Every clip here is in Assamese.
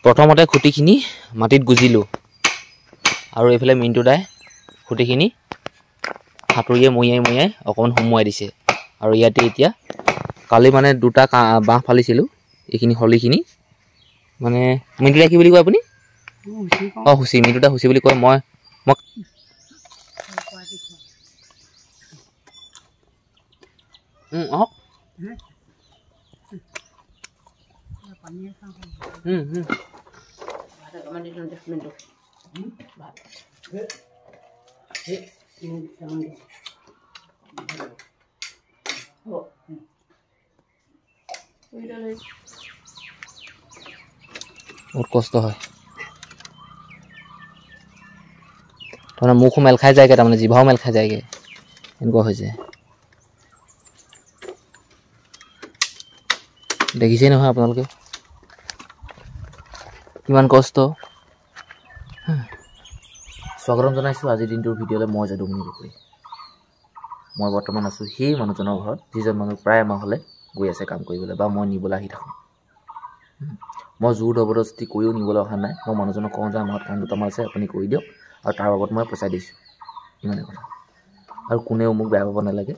প্ৰথমতে খুঁটিখিনি মাটিত গুজিলোঁ আৰু এইফালে মিণ্টু দাই খুঁটিখিনি হাতুৰিয়ে মৰিয়াই অকণমান সুমুৱাই দিছে। আৰু ইয়াতে এতিয়া কালি মানে দুটা বাঁহ ফালিছিলোঁ, এইখিনি হলিখিনি মানে মিণ্টু দাই কি বুলি কয় আপুনি? হুচি। মিণ্টু দাই হুচি বুলি কয়। মই আহক বহুত কষ্ট হয়, তাৰমানে মুখো মেল খাই যায়গৈ, তাৰমানে জিভাও মেল খাই যায়গৈ, এনেকুৱা হৈছে। দেখিছেই নহয় আপোনালোকে কিমান কষ্ট। স্বাগতম জনাইছোঁ আজিৰ দিনটোৰ ভিডিঅ'লৈ। মই যাদুমণি গগৈ। মই বৰ্তমান আছোঁ সেই মানুহজনৰ ঘৰত যিজন মানুহ প্ৰায় এমাহলৈ গৈ আছে কাম কৰিবলৈ, বা মই নিবলৈ আহি থাকোঁ। মই জোৰ জবৰদস্তি কৰিও নিবলৈ অহা নাই। মই মানুহজনক কওঁ যে আমাৰ কাম দুটামান আছে, আপুনি কৰি দিয়ক, আৰু তাৰ বাবদ মই পইচা দিছোঁ, ইমানেই কথা। আৰু কোনেও মোক বেয়া পাব নালাগে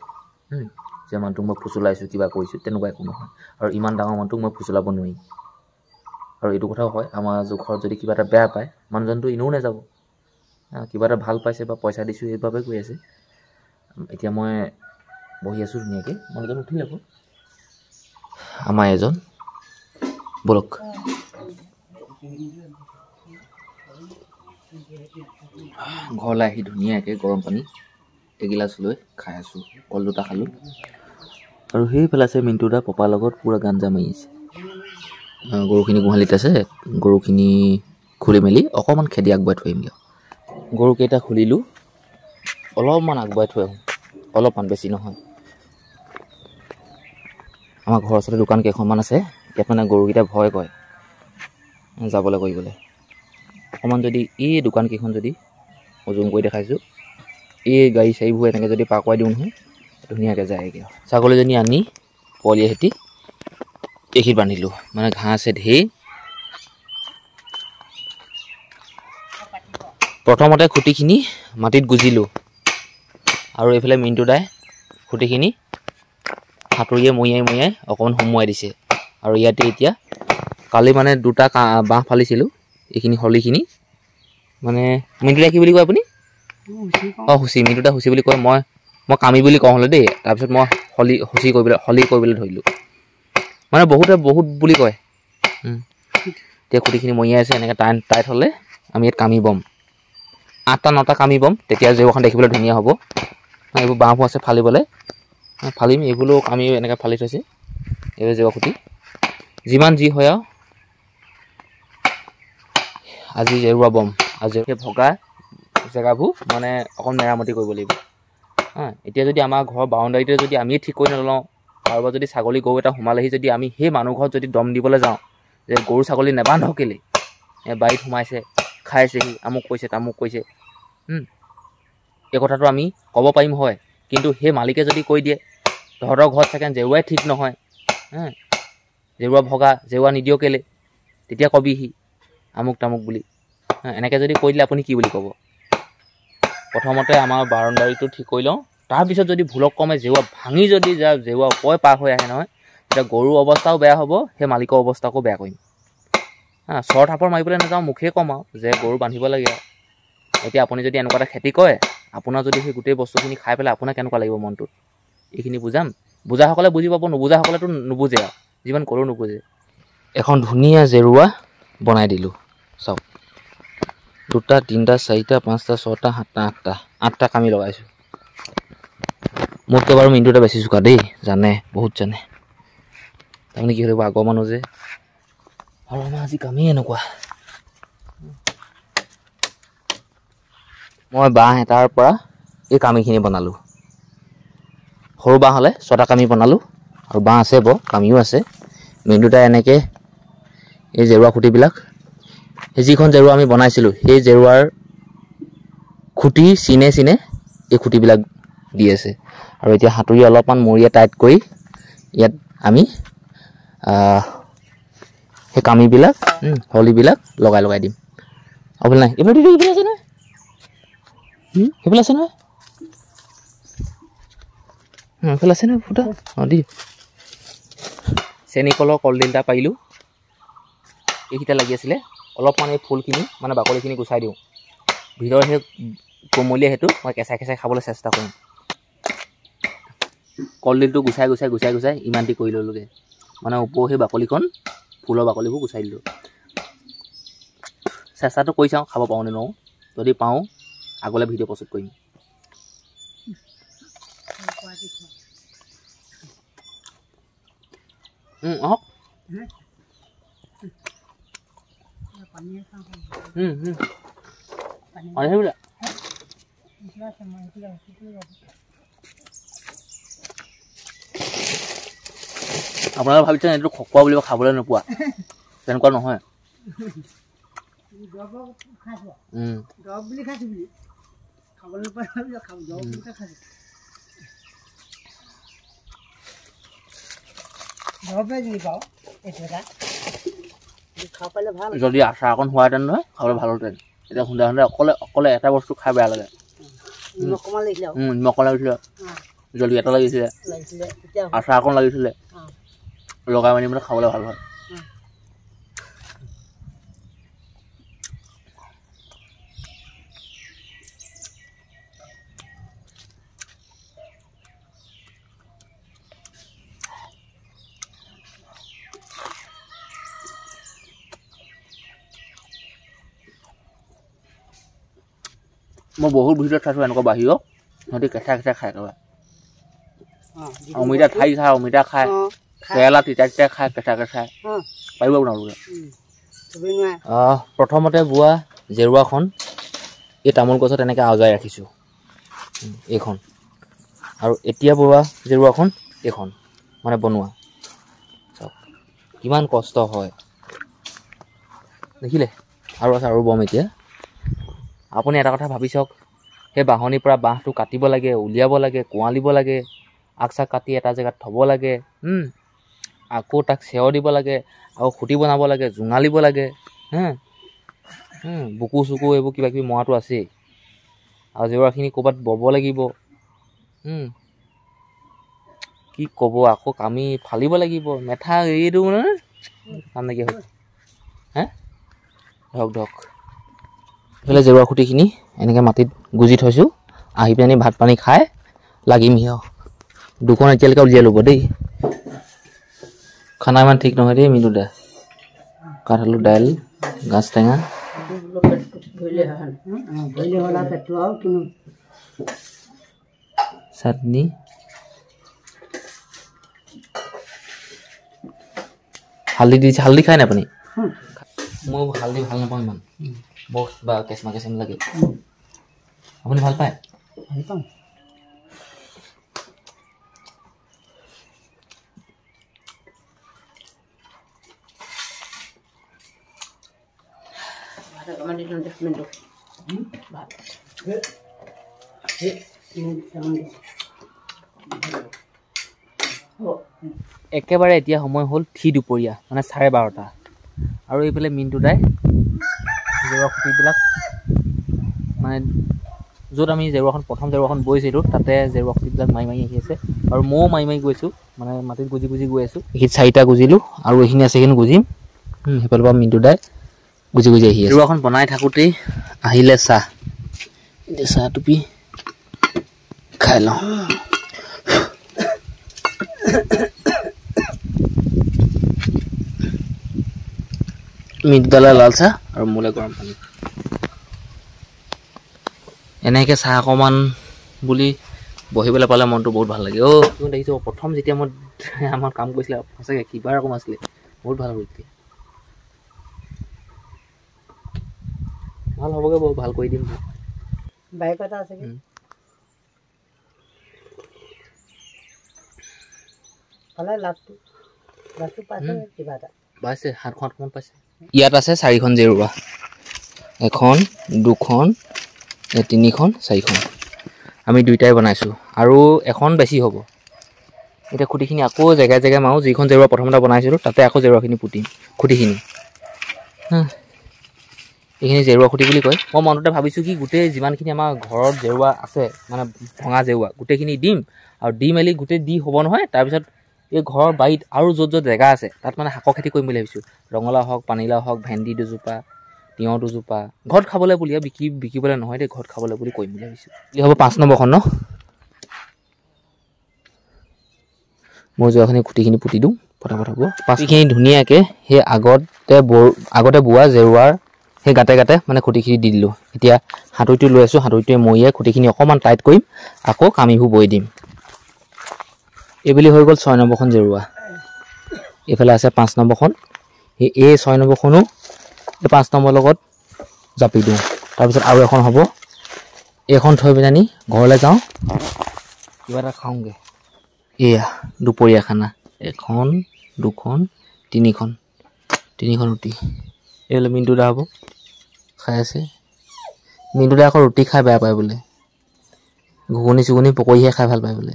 যে মানুহটোক মই ফুচুলাইছোঁ, কিবা কৰিছোঁ, তেনেকুৱা একো নহয়। আৰু ইমান ডাঙৰ মানুহটোক মই ফুচুলাব নোৱাৰিম। আৰু এইটো কথাও হয়, আমাৰ ঘৰত যদি কিবা এটা বেয়া পায়, মানুহজনটো এনেও নাযাব। কিবা এটা ভাল পাইছে বা পইচা দিছোঁ সেইবাবে গৈ আছে। এতিয়া মই বহি আছোঁ ধুনীয়াকৈ, মানুহজন উঠিল আকৌ। আমাৰ এজন বলক ঘৰলৈ আহি ধুনীয়াকৈ গৰম পানী এগিলাচ লৈ খাই আছোঁ, কল দুটা খালোঁ। আৰু সেই পেলাইছে মিণ্টু দা পপাৰ লগত পূৰা গাঞ্জা মাৰি আছে। গৰুখিনি গোহালিত আছে, গৰুখিনি খুলি মেলি অকণমান খেদি আগবঢ়াই থৈ আহিমগৈ। গৰুকেইটা খুলিলোঁ, অলপমান আগবঢ়াই থৈ আহোঁ, অলপমান, বেছি নহয়। আমাৰ ঘৰৰ ওচৰতে দোকান কেইখনমান আছে, ইয়াত মানে গৰুকেইটা ভয় কৰে যাবলৈ কৰিবলৈ। অকণমান যদি এই দোকান কেইখন যদি জুম কৰি দেখাইছোঁ, এই গাড়ী চাড়ীবোৰ এনেকৈ যদি পাৰ কৰাই দিওঁ নহয়, ধুনীয়াকৈ যায়গৈ। ছাগলীজনী আনি পোৱালীয়ে সৈতে এইখিনিত বান্ধিলোঁ, মানে ঘাঁহ আছে ঢেৰ। প্ৰথমতে খুঁটিখিনি মাটিত গুজিলোঁ আৰু এইফালে মিণ্টু দাই খুঁটিখিনি হাতুৰিয়ে মৰিয়াই অকণমান সুমুৱাই দিছে। আৰু ইয়াতে এতিয়া কালি মানে দুটা বাঁহ ফালিছিলোঁ, এইখিনি হলিখিনি মানে মিণ্টু দাই কি বুলি কয় আপুনি? হুচি। মিণ্টু দাই হুচি বুলি কয়। মই কামি বুলি কওঁ হ'লে দেই, তাৰপিছত মই হলি কৰিবলৈ ধৰিলোঁ। মানে বহুত বুলি কয়। এতিয়া খুঁটিখিনি মৰিয়াই আছে, এনেকৈ টাইট হ'লে আমি ইয়াত কামি বম, 8টা 9টা কামি বম, তেতিয়া জেওৰাখন দেখিবলৈ ধুনীয়া হ'ব। এইবোৰ বাঁহবোৰ আছে ফালিবলৈ, ফালিম। এইবোৰো কামি এনেকৈ ফালি থৈছে, এইবোৰ জেওৰা খুঁটি যিমান যি হয় আৰু আজি জেওৰা বম। আজি সেই ভগা জেগাবোৰ মানে অকণ মেৰামতি কৰিব লাগিব। এতিয়া যদি আমাৰ ঘৰৰ বাউণ্ডাৰীতে যদি আমিয়ে ঠিক কৰি নলওঁ, কাৰোবাৰ যদি ছাগলী গৰু এটা সোমালেহি, যদি আমি সেই মানুহ ঘৰত যদি দম দিবলৈ যাওঁ যে গৰু ছাগলী নেবান্ধ কেলৈ, বাৰীত সোমাইছে, খাইছেহি, আমুক কৈছে তামুক কৈছে, এই কথাটো আমি ক'ব পাৰিম হয়। কিন্তু সেই মালিকে যদি কৈ দিয়ে তহঁতৰ ঘৰত চাগে জেওৰাই ঠিক নহয়, জেওৰা ভগা, জেওৰা নিদিয় কেলৈ, তেতিয়া কবিহি আমুক তামুক বুলি। এনেকৈ যদি কৈ দিলে আপুনি কি বুলি ক'ব? প্ৰথমতে আমাৰ বাউণ্ডাৰীটো ঠিক কৰি লওঁ, তাৰপিছত যদি ভুলক কমে জেওৰা ভাঙি যদি জেওৰা ওপৰে পাৰ হৈ আহে নহয়, তেতিয়া গৰুৰ অৱস্থাও বেয়া হ'ব, সেই মালিকৰ অৱস্থাকো বেয়া কৰিম। চৰ থাপৰ মাৰিবলৈ নাযাওঁ, মুখেই কম আৰু যে গৰু বান্ধিব লাগে আৰু। এতিয়া আপুনি যদি এনেকুৱা এটা খেতি কৰে, আপোনাৰ যদি সেই গোটেই বস্তুখিনি খাই পেলাই আপোনাৰ কেনেকুৱা লাগিব মনটোত? এইখিনি বুজাম, বুজাসকলে বুজি পাব, নুবুজাসকলেতো নুবুজে আৰু, যিমান ক'লেও নুবুজে। এখন ধুনীয়া জেওৰা বনাই দিলোঁ, চাওক। 2টা 3টা 4টা 5টা 6টা 7টা 8টা কামি লগাইছোঁ। মোতকৈ বাৰু মিণ্টুতে বেছি চোকা দেই, জানে, বহুত জানে। তাৰমানে কি হ'ব, আগৰ মানুহ যে, আৰু আমাৰ আজি কামেই এনেকুৱা। মই বাঁহ এটাৰ পৰা এই কামিখিনি বনালোঁ। সৰু বাঁহ হ'লে 6টা কামি বনালোঁ, আৰু বাঁহ আছে বাৰু, কামিও আছে। মিণ্টু দাই এনেকৈ এই জেওৰা খুঁটিবিলাক, সেই যিখন জেওৰা আমি বনাইছিলোঁ, সেই জেওৰাৰ খুঁটি চিনে এই খুঁটিবিলাক দি আছে। আৰু এতিয়া হাতুৰি অলপমান মৰিয়ে টাইট কৰি ইয়াত আমি সেই কামিবিলাক হলিবিলাক লগাই দিম আপুনি নাই এইবিলাক এইবিলাক আছে নহয় সেইবিলাক আছে নহয় এইফালে আছে নহয় ফুটা অঁ দি চেনি কলৰ কলডিল এটা পাৰিলোঁ এইকেইটা লাগি আছিলে অলপমান এই ফুলখিনি মানে বাকলিখিনি গুচাই দিওঁ ভিতৰৰ সেই কোমলীয়া সেইটো মই কেঁচাই খাবলৈ চেষ্টা কৰিম কলডিলটো গুচাই ইমানটি কৰি ল'লোগৈ মানে ওপৰ সেই বাকলিখন ফুলৰ বাকলিবোৰ গুচাই দিলোঁ চেষ্টাটো কৰি চাওঁ খাব পাৰোঁ নে নোৱাৰোঁ যদি পাওঁ আগলৈ ভিডিঅ' প্ৰস্তুত কৰিম আহক আপোনালোকে ভাবিছেন এইটো খকুৱা বুলিব খাবলৈ নোপোৱা তেনেকুৱা নহয় যদি আচাৰ অকণ হোৱাহেঁতেন নহয় খাবলৈ ভাল হ'লহেঁতেন এতিয়া খুন্দা অকলে এটা বস্তু খাই বেয়া লাগে নিমখ লাগিছিলে জলকীয়া এটা লাগিছিলে আচাৰ অকণ লাগিছিলে লগাই মানি মানে খাবলৈ ভাল হয় মই বহুত ভিডিঅ'ত চাইছোঁ এনেকুৱা বাহিৰত সিহঁতি কেঁচা খাই একেবাৰে অমিতা ঠাই খায় অমিতা খায় কেৰেলা তিতা খায় কেঁচা পাৰিব আপোনালোকে প্ৰথমতে বোৱা জেৰুৱাখন এই তামোল গছত এনেকৈ আওজাই ৰাখিছোঁ এইখন আৰু এতিয়া বোৱা জেৰুৱাখন এইখন মানে বনোৱা চাওক কিমান কষ্ট হয় দেখিলে আৰু আছে আৰু বম এতিয়া আপুনি এটা কথা ভাবি চাওক সেই বাঁহনিৰ পৰা বাঁহটো কাটিব লাগে উলিয়াব লাগে কোৱালিব লাগে আগ চাক কাটি এটা জেগাত থ'ব লাগে আকৌ তাক চেৱ দিব লাগে আকৌ খুঁটি বনাব লাগে জোঙালিব লাগে বুকু চুকু এইবোৰ কিবা কিবি মৰাটো আছেই আৰু জেওৰাখিনি ক'ৰবাত বব লাগিব কি ক'ব আকৌ কামি ফালিব লাগিব মেথা এৰিটো মানে কাম নাইকিয়া হ'ল ধৰক এইফালে জেওৰা খুঁটিখিনি এনেকৈ মাটিত গুজি থৈছোঁ আহি পিনি ভাত পানী খাই লাগিমহি আৰু দুখন এতিয়ালৈকে উলিয়াই ল'ব দেই খানা ইমান ঠিক নহয় দেই মিনু দা কাঠআলু দাইল গাজ টেঙা চাটনি হালধি দিছে হালধি খায় নাই আপুনি মই হালধি ভাল নাপাওঁ ইমান বহুত বা কেঁচমা লাগে আপুনি ভাল পায় ভাল পাওঁ একেবাৰে এতিয়া সময় হ'ল ঠিক দুপৰীয়া মানে 12:30 আৰু এইফালে মিনটো দাই জেওৰা খুঁটিবিলাক মানে য'ত আমি প্ৰথম জেওৰাখন বৈছিলোঁ তাতে জেওৰা খুঁটিবিলাক মাৰি আহি আছে আৰু ময়ো মাৰি গৈছোঁ মানে মাটিত গুজি গৈ আছোঁ এইখিনি 4টা গুজিলোঁ আৰু এইখিনি আছে এইখিনি গুজিম সেইফালৰ পৰা মিনটো দাই গুজি আহি আছে জেওৰাখন বনাই থাকোঁতেই আহিলে চাহ এতিয়া চাহ টুপি খাই লওঁ মিনটোদালে লাল চাহ আৰু মোলে গৰম পানী এনেকৈ চাহ অকণমান বুলি বহিবলৈ পালে মনটো বহুত ভাল লাগে তুমি দেখিছোঁ প্ৰথম যেতিয়া মই আমাৰ কাম কৰিছিলে সঁচাকৈ কিবা ৰকম আছিলে বহুত ভাল হ'ল এতিয়া ভাল হ'বগৈ বাৰু ভাল কৰি দিম বাইক এটা আছে পাইছে 7-8খন পাইছে ইয়াত আছে 4খন জেৰুৱা 1 2খন 3খন 4খন আমি 2টাই বনাইছোঁ আৰু এখন বেছি হ'ব এতিয়া খুঁটিখিনি আকৌ জেগাই জেগাই মাৰোঁ, যিখন জেৰুৱা প্ৰথমতে বনাইছিলোঁ তাতে আকৌ জেৰুৱাখিনি পুতিম খুঁটিখিনি। এইখিনি জেৰুৱা খুঁটি বুলি কয়। মই মনতে ভাবিছোঁ কি গোটেই যিমানখিনি আমাৰ ঘৰত জেৰুৱা আছে মানে ভঙা জেৰুৱা গোটেইখিনি দিম, আৰু দি মেলি গোটেই দি হ'ব নহয়, তাৰপিছত এই ঘৰৰ বাৰীত আৰু য'ত য'ত জেগা আছে তাত মানে শাকৰ খেতি কৰিম বুলি ভাবিছোঁ। ৰঙালাও হওক, পানীলাও হওক, ভেন্দি দুজোপা, তিয়ঁহ দুজোপা, ঘৰত খাবলৈ বুলি, আৰু বিকিবলৈ নহয় দেই, ঘৰত খাবলৈ বুলি কৰিম বুলি ভাবিছোঁ। কি হ'ব 5 নম্বৰখন ন? মই যোৱাখিনি খুঁটিখিনি পুতি দিওঁ, ফটাফট হ'ব। পাঁচিখিনি ধুনীয়াকৈ সেই আগতে বোৱা জেৰুৱাৰ সেই গাতে গাতে মানে খুঁটিখিনি দি দিলোঁ। এতিয়া হাতুৰিটো লৈ আছোঁ, হাতুৰিটোৱে মৰিয়াই খুঁটিখিনি অকণমান টাইট কৰিম, আকৌ কামিবোৰ বৈ দিম। এইবুলি হৈ গ'ল 6 নম্বৰখন জেৰুৱা। এইফালে আছে 5 নম্বৰখন। এই 6 নম্বৰখনো এই 5 নম্বৰ লগত জাপি দিওঁ। তাৰপিছত আৰু এখন হ'ব, এইখন থৈ পেলানি ঘৰলৈ যাওঁ, কিবা এটা খাওঁগৈ। এয়া দুপৰীয়া খানা, 1 2 3খন ৰুটি। এইবোলে মিণ্টু দা হ'ব, খাই আছে। মিণ্টু দা আকৌ ৰুটি খাই বেয়া পায় বোলে, ঘুগুনি চুগুনি পকৰীহে খাই ভাল পায় বোলে।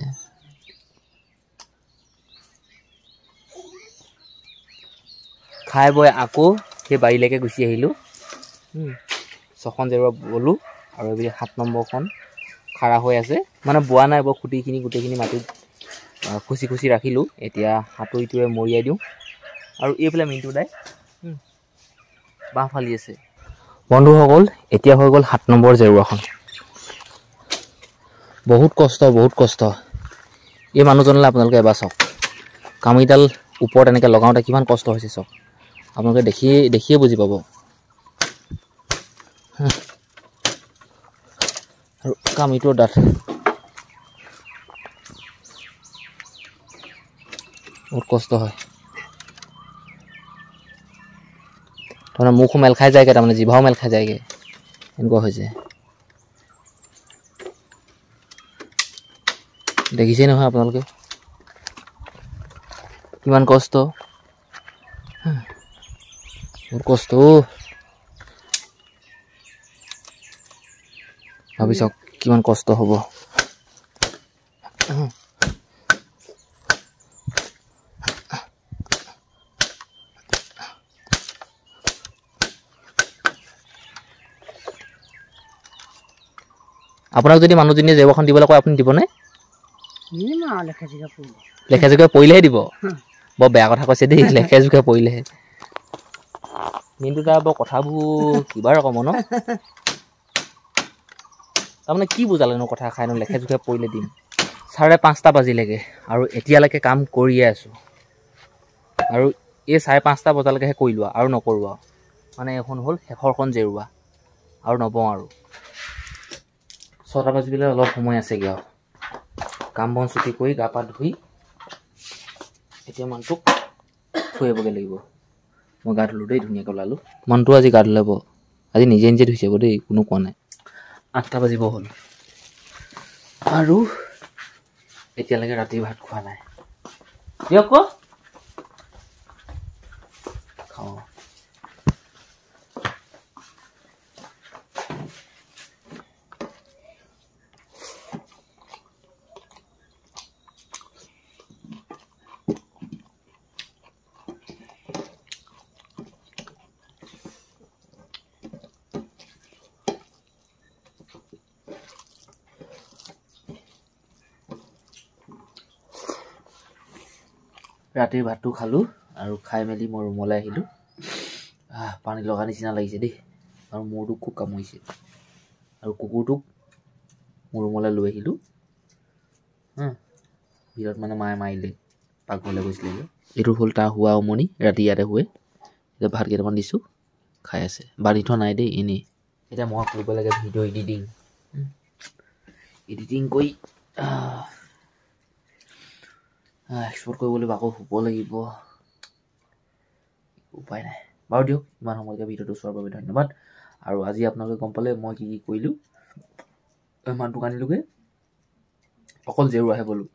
খাই বৈ আকৌ সেই বাৰীলৈকে গুচি আহিলোঁ। 6খন জেৰুৱা বলোঁ, আৰু এইবুলি 7 নম্বৰখন খাৰা হৈ আছে, মানে বোৱা নাই বাৰু, খুঁটিখিনি গোটেইখিনি মাটিত খুচি খুচি ৰাখিলোঁ। এতিয়া হাতুৰিটোৱে মৰিয়াই দিওঁ, আৰু এইফালে মিণ্টু দাই বাঁহ ফালি আছে। বন্ধুসকল, এতিয়া হৈ গ'ল 7 নম্বৰ জেৰুৱাখন। বহুত কষ্ট। এই মানুহজনলৈ আপোনালোকে এবাৰ চাওক, কামিডাল ওপৰত এনেকৈ লগাওঁতে কিমান কষ্ট হৈছে চাওক, আপোনালোকে দেখিয়ে বুজি পাব। আৰু কামিটোৰ ডাঠ, বহুত কষ্ট হয়। তাৰমানে মুখো মেল খাই যায়গৈ, তাৰমানে জিভাও মেল খাই যায়গৈ, এনেকুৱা হৈছে। দেখিছেই নহয় আপোনালোকে কিমান কষ্ট, বহুত কষ্ট। ভাবি চাওক কিমান কষ্ট হ'ব। আপোনাক যদি মানুহজনীয়ে জেৰুৱাখন দিবলৈ কয় আপুনি দিবনে? লেখা জোখা পৰিলেহে দিব। বৰ বেয়া কথা কৈছে দেই, লেখা জোখা পৰিলেহে। মিণ্টু দা বৰ কথাবোৰ কিবা ৰকমৰ ন? তাৰমানে কি বুজালেনো কথা খাইনো, লেখা জোখা পৰিলে দিম। 5:30 বাজিলেগৈ আৰু এতিয়ালৈকে কাম কৰিয়ে আছোঁ, আৰু এই 5:30 বজালৈকেহে কৰিলোঁ আৰু নকৰোঁ আৰু। মানে এখন হ'ল শেষৰখন জেৰুৱা, আৰু নবওঁ আৰু। 6টা বাজিবলৈ অলপ সময় আছেগৈ আৰু। কাম বন ছুটি কৰি গা পা ধুই এতিয়া মানুহটোক থৈ আহিবগৈ লাগিব। মই গা ধুলোঁ দেই, ধুনীয়াকৈ ওলালোঁ। মানুহটো আজি গা ধুলে বাৰু, আজি নিজে নিজে ধুইছে বাৰু দেই, কোনো কোৱা নাই। 8টা বাজিব হ'ল আৰু এতিয়ালৈকে ৰাতিৰ ভাত খোৱা নাই। দিয়ক ক খাওঁ। ৰাতিৰ ভাতটো খালোঁ, আৰু খাই মেলি মই ৰুমলৈ আহিলোঁ। পানী লগা নিচিনা লাগিছে দেই, আৰু মূৰটো খুব কামুৰিছে, আৰু কুকুৰটোক মোৰ ৰুমলৈ লৈ আহিলোঁ। ভিতৰত মানে মায়ে মাৰিলে, পাকঘৰলৈ গৈছিলে যে। এইটো হ'ল তাৰ শোৱা উমনি, ৰাতি ইয়াতে শুৱে। এতিয়া ভাত কেইটামান দিছোঁ, খাই আছে। বান্ধি থোৱা নাই দেই, এনেই। এতিয়া মই কৰিব লাগে ভিডিঅ' এডিটিং কৰি এক্সপৰ্ট কৰিবলৈ আকৌ শুব লাগিব, উপায় নাই বাৰু। দিয়ক, ইমান সময়লৈকে ভিডিঅ'টো চোৱাৰ বাবে ধন্যবাদ। আৰু আজি আপোনালোকে গম পালে মই কি কৰিলোঁ। মানুহটোক আনিলোগৈ, অকল জেৰুৱাহে বলোঁ।